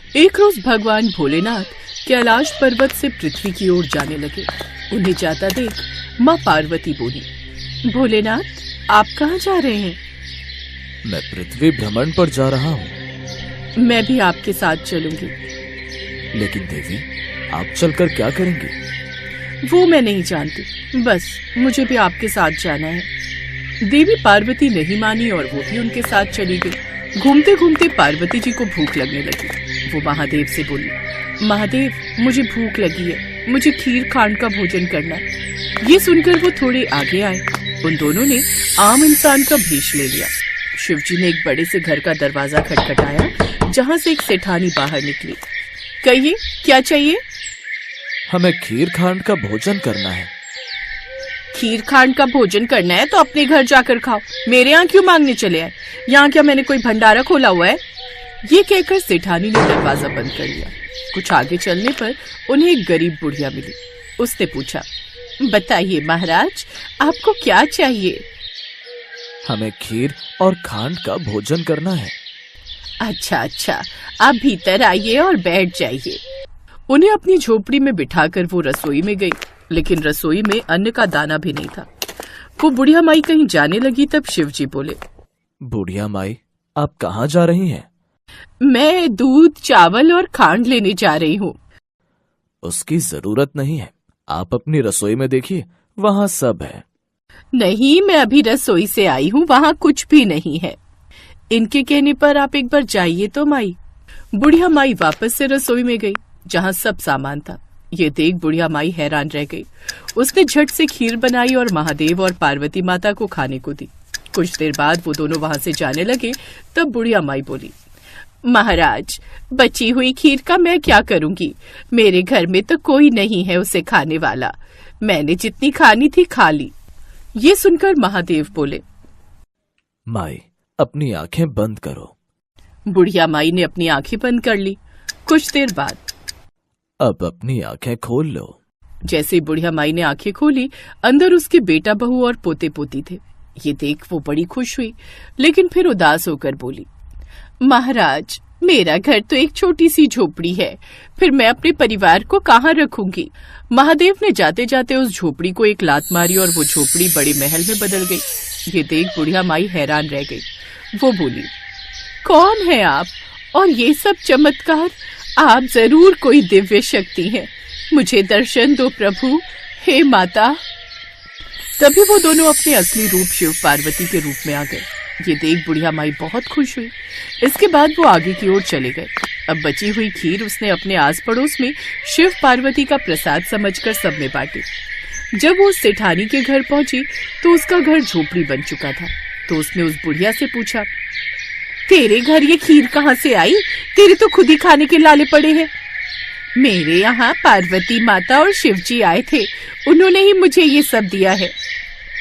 एक रोज भगवान भोलेनाथ कैलाश पर्वत से पृथ्वी की ओर जाने लगे। उन्हें जाता देख माँ पार्वती बोली, भोलेनाथ आप कहाँ जा रहे हैं? मैं पृथ्वी भ्रमण पर जा रहा हूँ। मैं भी आपके साथ चलूंगी। लेकिन देवी, आप चलकर क्या करेंगी? वो मैं नहीं जानती, बस मुझे भी आपके साथ जाना है। देवी पार्वती नहीं मानी और वो भी उनके साथ चली गई। घूमते घूमते पार्वती जी को भूख लगने लगी। वो महादेव से बोली, महादेव मुझे भूख लगी है, मुझे खीर खांड का भोजन करना है। ये सुनकर वो थोड़े आगे आए। उन दोनों ने आम इंसान का भेष ले लिया। शिवजी ने एक बड़े से घर का दरवाजा खटखटाया, जहाँ से एक सेठानी बाहर निकली। कहिए क्या चाहिए? हमें खीर खांड का भोजन करना है। खीर खांड का भोजन करना है तो अपने घर जाकर खाओ, मेरे यहाँ क्यों मांगने चले आए? यहाँ क्या मैंने कोई भंडारा खोला हुआ है? ये कहकर सेठानी ने दरवाजा बंद कर लिया। कुछ आगे चलने पर उन्हें एक गरीब बुढ़िया मिली। उसने पूछा, बताइए महाराज, आपको क्या चाहिए? हमें खीर और खांड का भोजन करना है। अच्छा, आप भीतर आइए और बैठ जाइए। उन्हें अपनी झोपड़ी में बिठाकर वो रसोई में गई, लेकिन रसोई में अन्न का दाना भी नहीं था। वो बुढ़िया माई कहीं जाने लगी, तब शिवजी बोले, बुढ़िया माई आप कहाँ जा रही हैं? मैं दूध, चावल और खांड लेने जा रही हूँ। उसकी जरूरत नहीं है, आप अपनी रसोई में देखिए, वहाँ सब है। नहीं, मैं अभी रसोई से आई हूँ, वहाँ कुछ भी नहीं है। इनके कहने पर आप एक बार जाइए तो माई। बुढ़िया माई वापस से रसोई में गई, जहाँ सब सामान था। ये देख बुढ़िया माई हैरान रह गई। उसने झट से खीर बनाई और महादेव और पार्वती माता को खाने को दी। कुछ देर बाद वो दोनों वहाँ से जाने लगे। तब बुढ़िया माई बोली, महाराज बची हुई खीर का मैं क्या करूंगी? मेरे घर में तो कोई नहीं है उसे खाने वाला। मैंने जितनी खानी थी खा ली। ये सुनकर महादेव बोले, माई अपनी आंखें बंद करो। बुढ़िया माई ने अपनी आंखें बंद कर ली। कुछ देर बाद, अब अपनी आंखें खोल लो। जैसे ही बुढ़िया माई ने आंखें खोली, अंदर उसके बेटा बहू और पोते पोती थे। ये देख वो बड़ी खुश हुई, लेकिन फिर उदास होकर बोली, महाराज मेरा घर तो एक छोटी सी झोपड़ी है, फिर मैं अपने परिवार को कहाँ रखूंगी? महादेव ने जाते जाते उस झोपड़ी को एक लात मारी और वो झोपड़ी बड़े महल में बदल गई। ये देख बुढ़िया माई हैरान रह गई। वो बोली, कौन है आप और ये सब चमत्कार? आप जरूर कोई दिव्य शक्ति हैं। मुझे दर्शन दो प्रभु, हे माता। तभी वो दोनों अपने असली रूप शिव पार्वती के रूप में आ गए। ये देख बुढ़िया माई बहुत खुश हुई। इसके बाद वो आगे की ओर चले गए। अब बची हुई खीर उसने अपने आस पड़ोस में शिव पार्वती का प्रसाद समझकर सब में बांटी। जब वो उस सेठानी के घर पहुंची तो उसका घर झोपड़ी बन चुका था। तो उसने उस बुढ़िया से पूछा, तेरे घर ये खीर कहाँ से आई? तेरे तो खुद ही खाने के लाले पड़े हैं। मेरे यहाँ पार्वती माता और शिवजी आए थे, उन्होंने ही मुझे ये सब दिया है।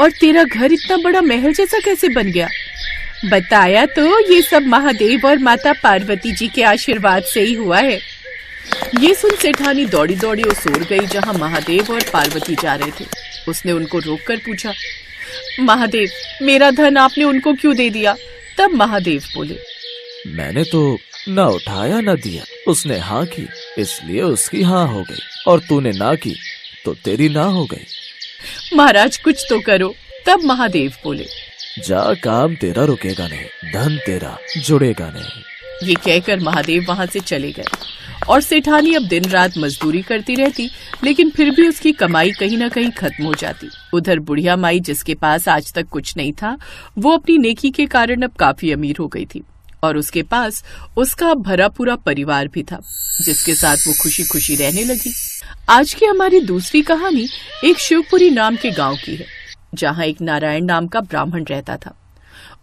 और तेरा घर इतना बड़ा महल जैसा कैसे बन गया? बताया तो, ये सब महादेव और माता पार्वती जी के आशीर्वाद से ही हुआ है। ये सुन सेठानी दौड़ी दौड़ी उस ओर गई जहाँ महादेव और पार्वती जा रहे थे। उसने उनको रोककर पूछा, महादेव मेरा धन आपने उनको क्यों दे दिया? तब महादेव बोले, मैंने तो न उठाया न दिया, उसने हाँ की इसलिए उसकी हाँ हो गई, और तूने ना की तो तेरी ना हो गई। महाराज कुछ तो करो। तब महादेव बोले, जा, काम तेरा रुकेगा नहीं, धन तेरा जुड़ेगा नहीं। ये कहकर महादेव वहाँ से चले गए। और सेठानी अब दिन रात मजदूरी करती रहती, लेकिन फिर भी उसकी कमाई कहीं न कहीं खत्म हो जाती। उधर बुढ़िया माई, जिसके पास आज तक कुछ नहीं था, वो अपनी नेकी के कारण अब काफी अमीर हो गई थी और उसके पास उसका भरा पूरा परिवार भी था, जिसके साथ वो खुशी खुशी रहने लगी। आज की हमारी दूसरी कहानी एक शिवपुरी नाम के गांव की है, जहाँ एक नारायण नाम का ब्राह्मण रहता था।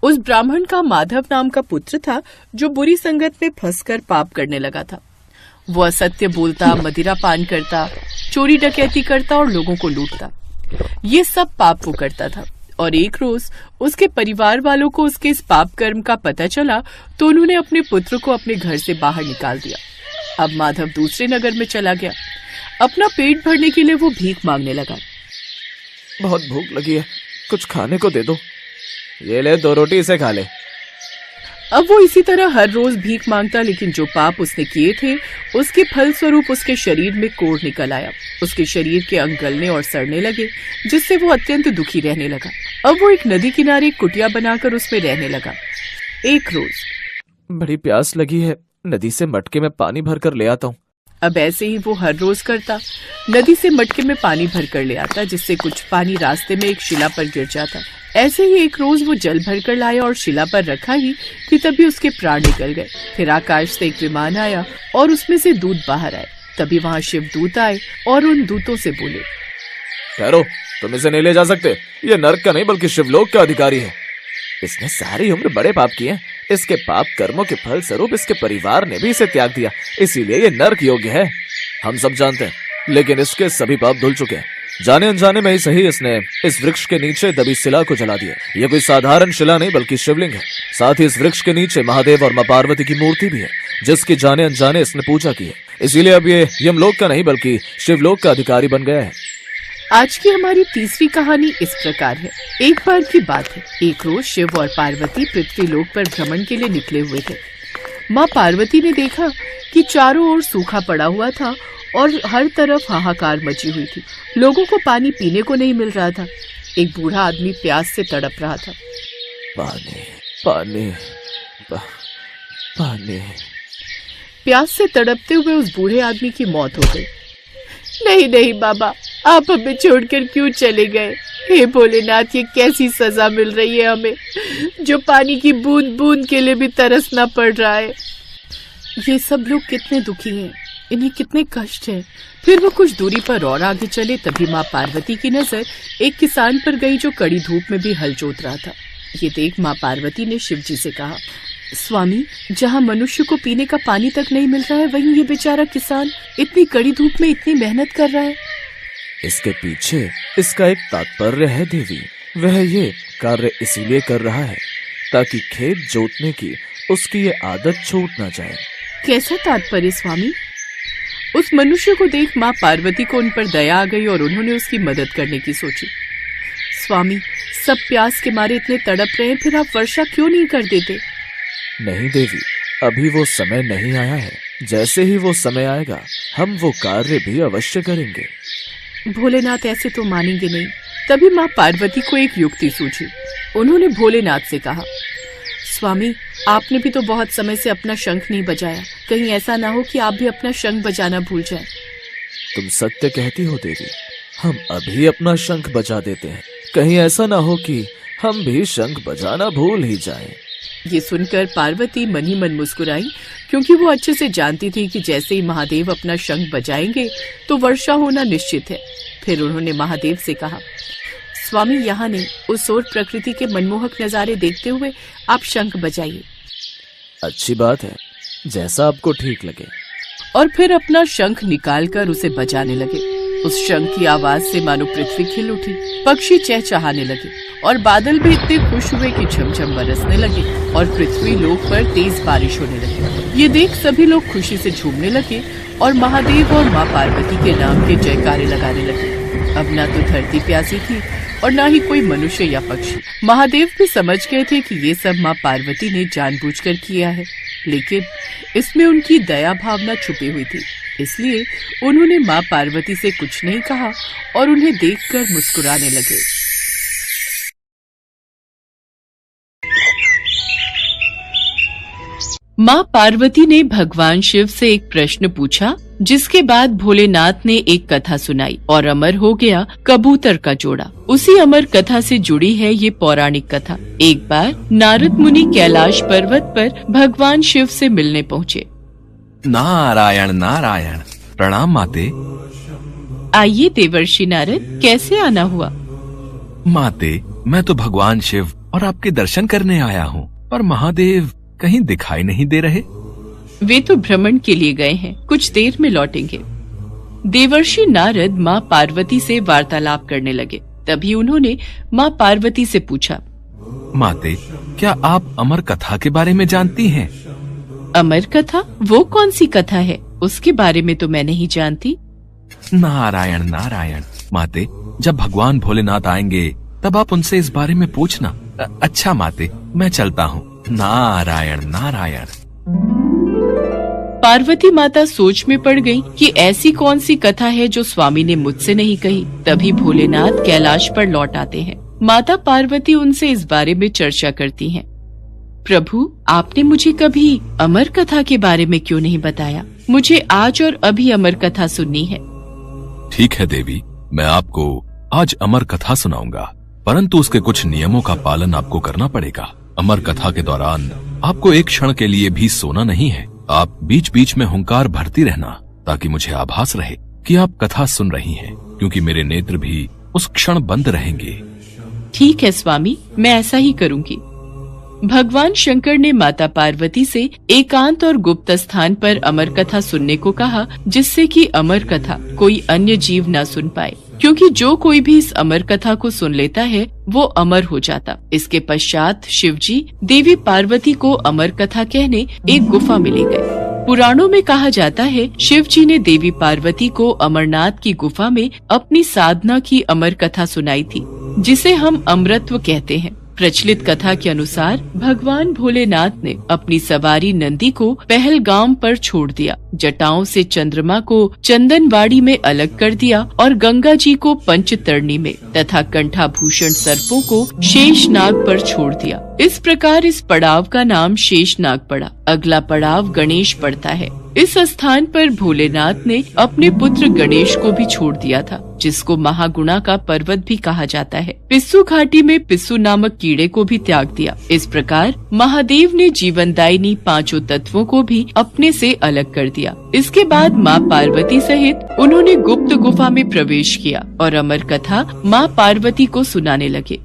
उस ब्राह्मण का माधव नाम का पुत्र था, जो बुरी संगत में फंसकर पाप करने लगा था। वो असत्य बोलता, मदिरा पान करता, चोरी डकैती करता और लोगों को लूटता। ये सब पाप वो करता था। और एक रोज उसके परिवार वालों को उसके इस पाप कर्म का पता चला, तो उन्होंने अपने पुत्र को अपने घर से बाहर निकाल दिया। अब माधव दूसरे नगर में चला गया। अपना पेट भरने के लिए वो भीख मांगने लगा। बहुत भूख लगी है, कुछ खाने को दे दो। ये ले 2 रोटी, इसे खा ले। अब वो इसी तरह हर रोज भीख मांगता, लेकिन जो पाप उसने किए थे उसके फल स्वरूप उसके शरीर में कोढ़ निकल आया। उसके शरीर के अंग गलने और सड़ने लगे, जिससे वो अत्यंत दुखी रहने लगा। अब वो एक नदी किनारे एक कुटिया बनाकर उसमें रहने लगा। एक रोज, बड़ी प्यास लगी है, नदी से मटके में पानी भरकर ले आता हूँ। अब ऐसे ही वो हर रोज करता, नदी से मटके में पानी भरकर ले आता, जिससे कुछ पानी रास्ते में एक शिला पर गिर जाता। ऐसे ही एक रोज वो जल भरकर लाया और शिला पर रखा ही कि तभी उसके प्राण निकल गए। फिर आकाश से एक विमान आया और उसमें से दूत बाहर आए। तभी वहाँ शिव दूत आए और उन दूतों से बोले, ठहरो, तुम इसे नहीं ले जा सकते। ये नर्क का नहीं बल्कि शिवलोक का अधिकारी है। इसने सारी उम्र बड़े पाप किए। इसके पाप कर्मों के फल स्वरूप इसके परिवार ने भी इसे त्याग दिया, इसीलिए ये नर्क योग्य है। हम सब जानते हैं, लेकिन इसके सभी पाप धुल चुके हैं। जाने अनजाने में ही सही इसने इस वृक्ष के नीचे दबी शिला को जला दिया। ये कोई साधारण शिला नहीं बल्कि शिवलिंग है। साथ ही इस वृक्ष के नीचे महादेव और मां पार्वती की मूर्ति भी है, जिसकी जाने अनजाने इसने पूजा की है। इसीलिए अब ये यमलोक का नहीं बल्कि शिवलोक का अधिकारी बन गया है। आज की हमारी तीसरी कहानी इस प्रकार है। एक बार की बात है, एक रोज शिव और पार्वती पृथ्वी लोक पर भ्रमण के लिए निकले हुए थे। माँ पार्वती ने देखा कि चारों ओर सूखा पड़ा हुआ था और हर तरफ हाहाकार मची हुई थी। लोगों को पानी पीने को नहीं मिल रहा था। एक बूढ़ा आदमी प्यास से तड़प रहा था। पानी, पानी, पानी। प्यास से तड़पते हुए उस बूढ़े आदमी की मौत हो गई। नहीं नहीं बाबा, आप हमें छोड़कर क्यों चले गए? हे भोलेनाथ, ये कैसी सजा मिल रही है हमें, जो पानी की बूंद बूंद के लिए भी तरसना पड़ रहा है। ये सब लोग कितने दुखी हैं, इन्हें कितने कष्ट है। फिर वो कुछ दूरी पर और आगे चले, तभी माँ पार्वती की नजर एक किसान पर गई जो कड़ी धूप में भी हल जोत रहा था। ये देख माँ पार्वती ने शिव जी से कहा, स्वामी, जहाँ मनुष्य को पीने का पानी तक नहीं मिल रहा है, वहीं ये बेचारा किसान इतनी कड़ी धूप में इतनी मेहनत कर रहा है। इसके पीछे इसका एक तात्पर्य है देवी। वह ये कार्य इसीलिए कर रहा है ताकि खेत जोतने की उसकी ये आदत छूट ना जाए। कैसा तात्पर्य स्वामी? उस मनुष्य को देख माँ पार्वती को उन पर दया आ गई और उन्होंने उसकी मदद करने की सोची। स्वामी, सब प्यास के मारे इतने तड़प रहे हैं, फिर आप वर्षा क्यों नहीं कर देते? नहीं देवी, अभी वो समय नहीं आया है। जैसे ही वो समय आएगा हम वो कार्य भी अवश्य करेंगे। भोलेनाथ ऐसे तो मानेंगे नहीं। तभी माँ पार्वती को एक युक्ति सूझी। उन्होंने भोलेनाथ से कहा, स्वामी, आपने भी तो बहुत समय से अपना शंख नहीं बजाया, कहीं ऐसा ना हो कि आप भी अपना शंख बजाना भूल जाएं। तुम सत्य कहती हो देवी, हम अभी अपना शंख बजा देते हैं। कहीं ऐसा ना हो कि हम भी शंख बजाना भूल ही जाएं। ये सुनकर पार्वती मन ही मन मुस्कुराई, क्योंकि वो अच्छे से जानती थी कि जैसे ही महादेव अपना शंख बजाएंगे तो वर्षा होना निश्चित है। फिर उन्होंने महादेव से कहा, स्वामी, यहाँ नहीं, उस ओर प्रकृति के मनमोहक नजारे देखते हुए आप शंख बजाइए। अच्छी बात है, जैसा आपको ठीक लगे। और फिर अपना शंख निकालकर उसे बजाने लगे। उस शंख की आवाज से मानो पृथ्वी खिल उठी, पक्षी चहचहाने लगे और बादल भी इतने खुश हुए कि झमझम बरसने लगे और पृथ्वी लोक पर तेज बारिश होने लगी। ये देख सभी लोग खुशी से झूमने लगे और महादेव और माँ पार्वती के नाम के जयकारे लगाने लगे। अब ना तो धरती प्यासी थी और ना ही कोई मनुष्य या पक्षी। महादेव भी समझ गए थे कि ये सब माँ पार्वती ने जानबूझकर किया है, लेकिन इसमें उनकी दया भावना छुपी हुई थी। इसलिए उन्होंने माँ पार्वती से कुछ नहीं कहा और उन्हें देखकर मुस्कुराने लगे। माँ पार्वती ने भगवान शिव से एक प्रश्न पूछा, जिसके बाद भोलेनाथ ने एक कथा सुनाई और अमर हो गया कबूतर का जोड़ा। उसी अमर कथा से जुड़ी है ये पौराणिक कथा। एक बार नारद मुनि कैलाश पर्वत पर भगवान शिव से मिलने पहुँचे। नारायण नारायण, प्रणाम माते। आइए देवर्षि नारद, कैसे आना हुआ? माते, मैं तो भगवान शिव और आपके दर्शन करने आया हूँ, पर महादेव कहीं दिखाई नहीं दे रहे। वे तो भ्रमण के लिए गए हैं, कुछ देर में लौटेंगे। देवर्षि नारद माँ पार्वती से वार्तालाप करने लगे। तभी उन्होंने माँ पार्वती से पूछा, माते, क्या आप अमर कथा के बारे में जानती हैं? अमर कथा? वो कौन सी कथा है? उसके बारे में तो मैं नहीं जानती। नारायण नारायण, माते, जब भगवान भोलेनाथ आएंगे तब आप उनसे इस बारे में पूछना। अच्छा माते, मैं चलता हूँ। नारायण नारायण। पार्वती माता सोच में पड़ गई कि ऐसी कौन सी कथा है जो स्वामी ने मुझसे नहीं कही। तभी भोलेनाथ कैलाश पर लौट आते हैं। माता पार्वती उनसे इस बारे में चर्चा करती हैं। प्रभु, आपने मुझे कभी अमर कथा के बारे में क्यों नहीं बताया? मुझे आज और अभी अमर कथा सुननी है। ठीक है देवी, मैं आपको आज अमर कथा सुनाऊंगा, परंतु उसके कुछ नियमों का पालन आपको करना पड़ेगा। अमर कथा के दौरान आपको एक क्षण के लिए भी सोना नहीं है। आप बीच बीच में हुंकार भरती रहना, ताकि मुझे आभास रहे कि आप कथा सुन रही हैं, क्योंकि मेरे नेत्र भी उस क्षण बंद रहेंगे। ठीक है स्वामी, मैं ऐसा ही करूंगी। भगवान शंकर ने माता पार्वती से एकांत और गुप्त स्थान पर अमर कथा सुनने को कहा, जिससे कि अमर कथा कोई अन्य जीव न सुन पाए, क्योंकि जो कोई भी इस अमर कथा को सुन लेता है वो अमर हो जाता। इसके पश्चात शिवजी देवी पार्वती को अमर कथा कहने एक गुफा में ले गए। पुराणों में कहा जाता है शिवजी ने देवी पार्वती को अमरनाथ की गुफा में अपनी साधना की अमर कथा सुनाई थी, जिसे हम अमृतत्व कहते हैं। प्रचलित कथा के अनुसार भगवान भोलेनाथ ने अपनी सवारी नंदी को पहलगाम पर छोड़ दिया, जटाओं से चंद्रमा को चंदनवाड़ी में अलग कर दिया और गंगा जी को पंचतरणी में तथा कंठाभूषण सर्पों को शेषनाग पर छोड़ दिया। इस प्रकार इस पड़ाव का नाम शेषनाग पड़ा। अगला पड़ाव गणेश पड़ता है। इस स्थान पर भोलेनाथ ने अपने पुत्र गणेश को भी छोड़ दिया था, जिसको महागुणा का पर्वत भी कहा जाता है। पिस्सू घाटी में पिस्सू नामक कीड़े को भी त्याग दिया। इस प्रकार महादेव ने जीवनदायिनी पांचों तत्वों को भी अपने से अलग कर दिया। इसके बाद माँ पार्वती सहित उन्होंने गुप्त गुफा में प्रवेश किया और अमर कथा माँ पार्वती को सुनाने लगे।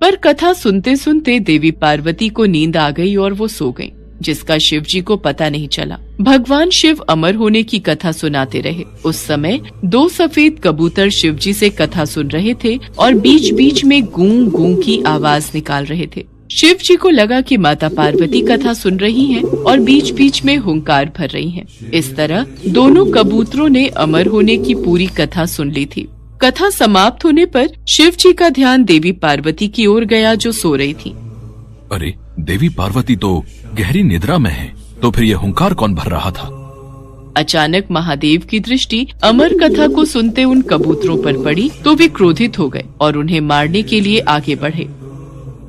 पर कथा सुनते सुनते देवी पार्वती को नींद आ गई और वो सो गईं, जिसका शिवजी को पता नहीं चला। भगवान शिव अमर होने की कथा सुनाते रहे। उस समय 2 सफेद कबूतर शिवजी से कथा सुन रहे थे और बीच बीच में गूं गूं की आवाज निकाल रहे थे। शिवजी को लगा कि माता पार्वती कथा सुन रही हैं और बीच बीच में हुंकार भर रही हैं। इस तरह दोनों कबूतरों ने अमर होने की पूरी कथा सुन ली थी। कथा समाप्त होने पर शिवजी का ध्यान देवी पार्वती की ओर गया, जो सो रही थी। अरे, देवी पार्वती तो गहरी निद्रा में है, तो फिर ये हुंकार कौन भर रहा था? अचानक महादेव की दृष्टि अमर कथा को सुनते उन कबूतरों पर पड़ी, तो वे क्रोधित हो गए और उन्हें मारने के लिए आगे बढ़े।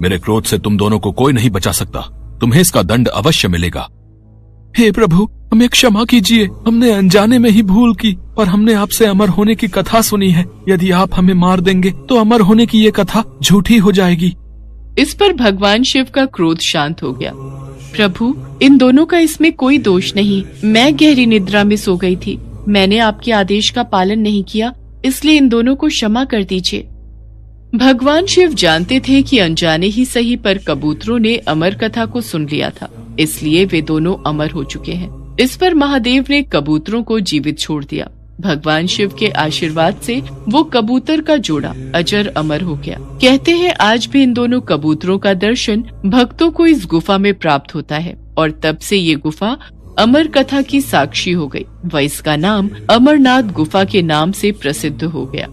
मेरे क्रोध से तुम दोनों को कोई नहीं बचा सकता। तुम्हें इसका दंड अवश्य मिलेगा। हे प्रभु, हमें क्षमा कीजिए। हमने अनजाने में ही भूल की, पर हमने आपसे अमर होने की कथा सुनी है। यदि आप हमें मार देंगे तो अमर होने की ये कथा झूठी हो जाएगी। इस पर भगवान शिव का क्रोध शांत हो गया। प्रभु, इन दोनों का इसमें कोई दोष नहीं। मैं गहरी निद्रा में सो गई थी। मैंने आपके आदेश का पालन नहीं किया, इसलिए इन दोनों को क्षमा कर दीजिए। भगवान शिव जानते थे कि अनजाने ही सही पर कबूतरों ने अमर कथा को सुन लिया था, इसलिए वे दोनों अमर हो चुके हैं। इस पर महादेव ने कबूतरों को जीवित छोड़ दिया। भगवान शिव के आशीर्वाद से वो कबूतर का जोड़ा अजर अमर हो गया। कहते हैं आज भी इन दोनों कबूतरों का दर्शन भक्तों को इस गुफा में प्राप्त होता है और तब से ये गुफा अमर कथा की साक्षी हो गई व इसका नाम अमरनाथ गुफा के नाम से प्रसिद्ध हो गया।